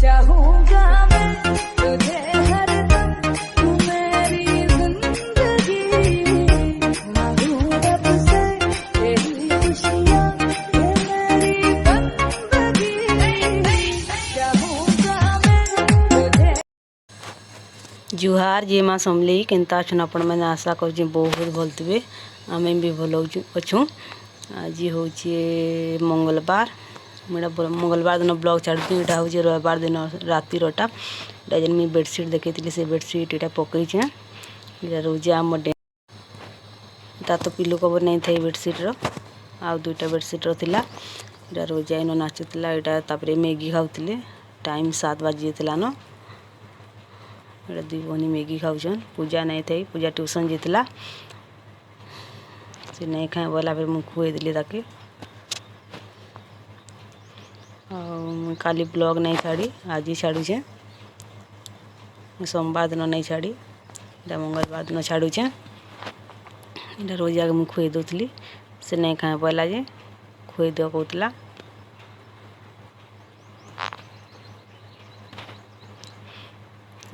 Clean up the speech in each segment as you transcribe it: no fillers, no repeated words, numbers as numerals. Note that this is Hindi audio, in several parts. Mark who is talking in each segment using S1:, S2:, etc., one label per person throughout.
S1: चाहूंगा मैं तुझे हरदम, तू मेरी जिंदगी, मांगू रब से तेरी खुशियाँ, ये मेरी बंदगी, चाहूंगा मैं तुझे। जुहार जे माँ समली केनता अछन आपण मैंने आशा कर बहुत भल थे। आम भी भल अच्छु। आज हूँ मंगलवार, मुझे मंगलवार दिन ब्लॉग छाड़ी। यहाँ हूँ रविवार दिन राति रटा जेन मुझे बेडसीट देखी से बेडसीट यहाँ पकईचे। यहाँ रोज आम डा तो पिलो कवर नहीं थे बेडसीट्र आ दुईटा बेडसीट्र था। यहाँ रोज इन नाचुला। यहाँ मैगी खाऊे। टाइम 7 बाजी न। यहाँ दुई भनी मैगी खाऊन। पूजा नहीं थी, पूजा ट्यूशन जाता से नहीं खाए बोला। फिर मुझे खुएदी ताकि काली ब्लॉग नहीं छाड़ी, आज ही छाड़ुचे। सोमवार दिन नहीं छाड़ी, यहाँ मंगलवार दिन छाड़ुचे। यहाँ रोज आगे मुझे खुए दूसरी से नहीं खाए बोला जे खुए दियो कहला।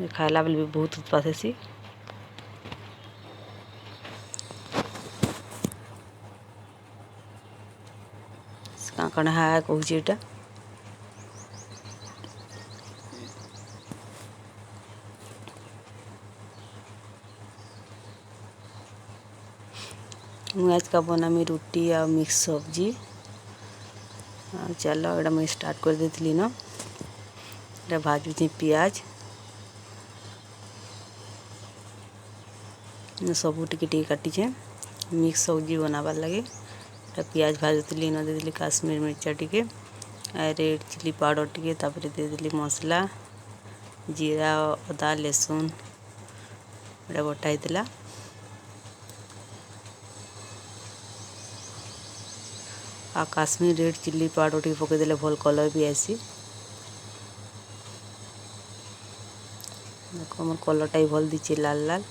S1: खाला बेल भी बहुत उत्पात हेसी। कण हाँ कहूँ यहाँ मुझे आज का बनामी रोटी आ मिक्स सब्जी। चलो यहाँ मुझे स्टार्ट कर देती न। यहाँ भाजुची पियाज सबू टी काटीचे मिक्स सब्जी बनाबार लगे। पियाज भाजुली न देदी काश्मीर मिर्चा टी रेड चिली पाउडर टी देदी मसला जीरा अदा लहसुन यहाँ बटा होता। आ काश्मीर रेड चिली पाउडर टी पकईदे भल कलर भी आसी। देखो मोर कलरटा भी भल दीचे लाल लाल।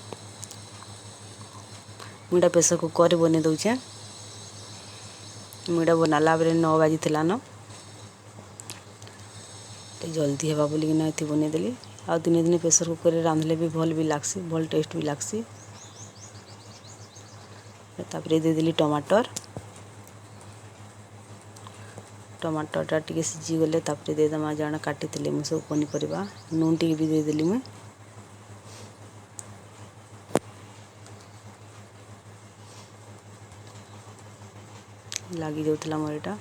S1: मुझे प्रेसर कुकर बन दौचे। मुझे बनाला बेले 9 बाजी न। जल्दी हेबा बोलिक ये बनईदेली। आ दिने दिने प्रेसर कुकर रांधले भी भल भी लगसी, भल टेस्ट भी लगसी। तापर देदेली टमाटर। टमाटरटा टी सीझी गले देदमा जन काटी मुझे सब पनीपरिया नून टी भी देदेली। मुझे लगी जाऊला मोर यहाँ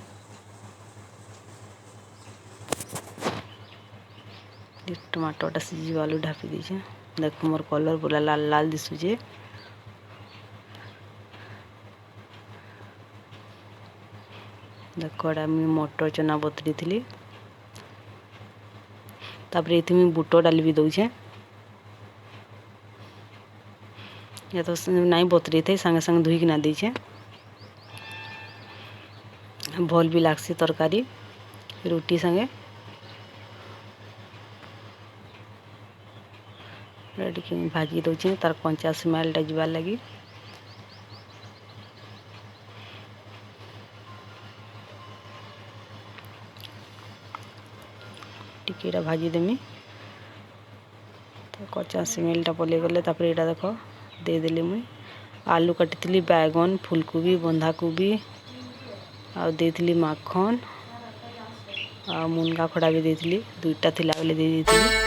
S1: टमाटरटा सीझी आलू ढापी दीचे। देख मोर कलर पूरा लाल लाल दिशुचे। देख मटर चना बतरी थी। तापर ये बुट डाली भी दौचे। या तो नहीं बतरी थे सांगे सांगे धोईकिना देचे। भल भी लागसी तरकारी रोटी संगे। भाजी दौचे तार कंचा स्मेलटा जीवार लगी। टिकेटा भाजी देमी तो कच्चा स्मेलटा पलि गले। यहाँ देख देदेली मुई आलू काटी बैगन फुलकोबी बंधाकोबी आ देती माखन आ मुनगा खड़ा भी देती। दुईटा थिला बेले दे देती।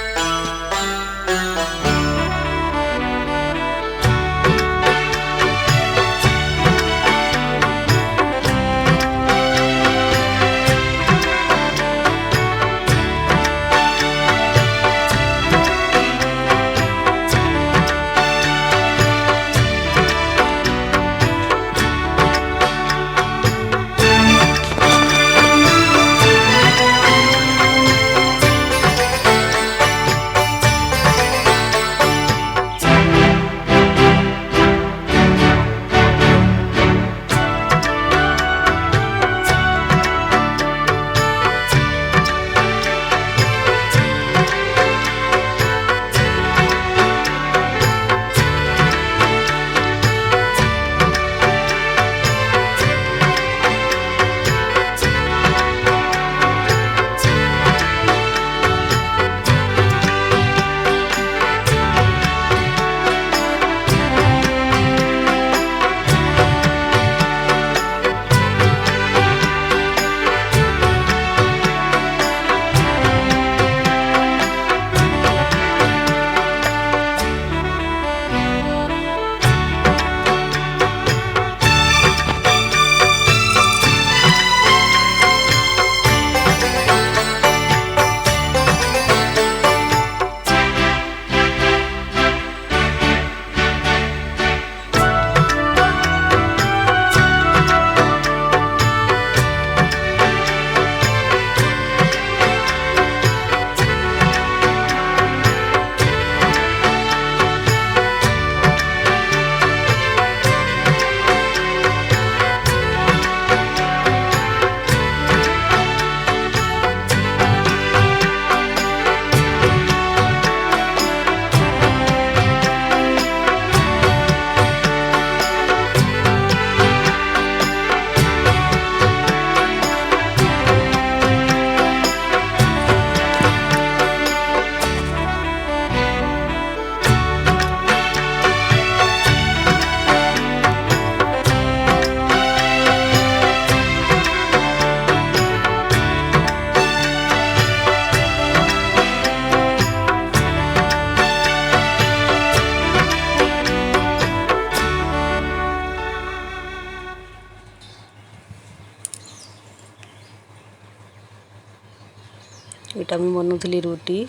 S1: ଏଇଟା ମୁଁ ବନଉଥିଲି ରୁଟି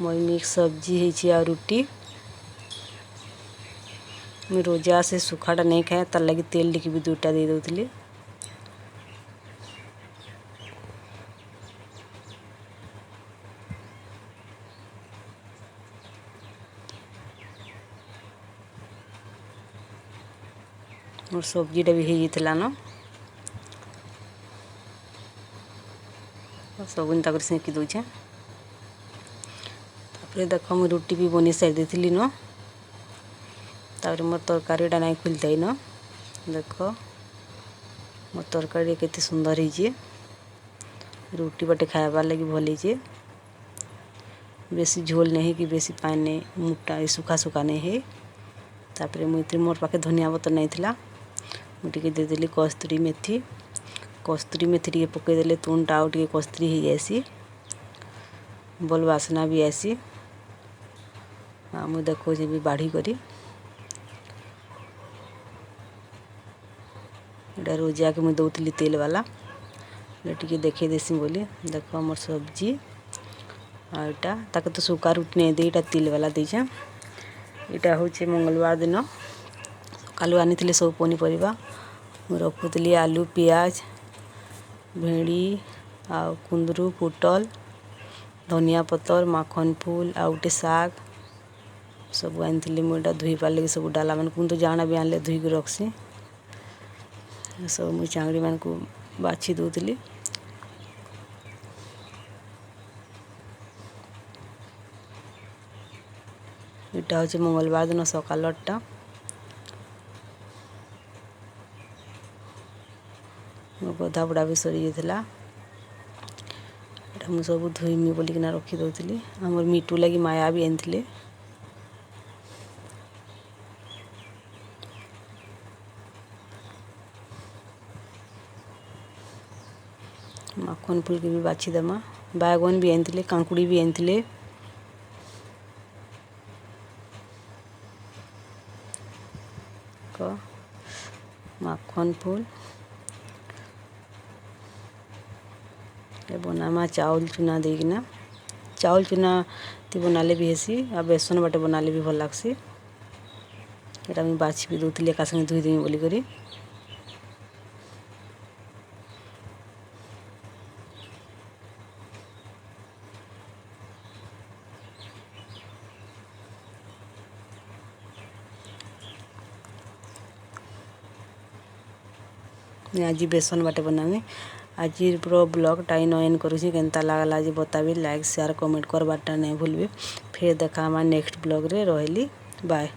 S1: मोर मिक्स सब्जी है आ रुटी मुझे रोजा से सुखाटा नहीं खाए तार लगी तेल टिके भी दुटा दे दूली मोर सब्जीटा भी हो जाता न सब तक सेकी दूचे देख मुझे रुटी भी बनी सारी थी न तापर मोर तरकारीटा नहीं खुलता न देख मोर तरकारी केते सुंदर है रुटी बाटे खायाबार लगी भल है बेसी झोल नहीं कि बेसी पानी नहीं मुटा सुखा सुखा नहीं है तापर मुझे मोर पाखे धनिया पतर नहीं थिला मुझे देदेली कस्तूरी मेथी टे पकईदे तुणटा आउ टे कस्तूरी हो जासी भल बासना भी आसी मुझे देखो भी बाढ़ी करी एटा रोजा के मुझे दौली तेल वाला टे देखे देसी बोली देख मोर सब्जी आटा ताके तो सुखा रुटी नहीं दे तेल वाला देछे यहाँ हूँ मंगलवार दिन सकालू आनी सब पनीपरिया रखुली आलू पियाज भेंडी आ कुंदरू पोटल धनिया पतर माखन फूल आउटे साग सब आनी मुझे धोई पार लगे सब डाला मान तो जाना भी आने धोई के रखसी सब मुझे चांगड़ी मान को बाछी दूली यहाँ हूँ मंगलवार दिन सकालटा गधा बुड़ा भी सरी जाता मुझे सब धोईमी बोलिकिना रखी दूली आमर मीटू लगी माया भी आनी माखन फूल के भी बाछी देमा बैगन भी आनी कांकुड़ी भी आनी माखन फूल बनामा चाउल चूना देना चाउल चूना ती बनाले भी हेसी आ बेसन बाटे बनाले भी भल लागसी एटा मैं बाछी भी दूली एका संगे धोई देवी बोली करी आज बेसन बाटे बनामी आज ब्लॉग टाइम एंड करुँची केनता लागला आज बताबी लाइक शेयर कमेंट करवाटा नहीं भूलबे फिर देखा नेक्स्ट ब्लॉग रे रहली बाय।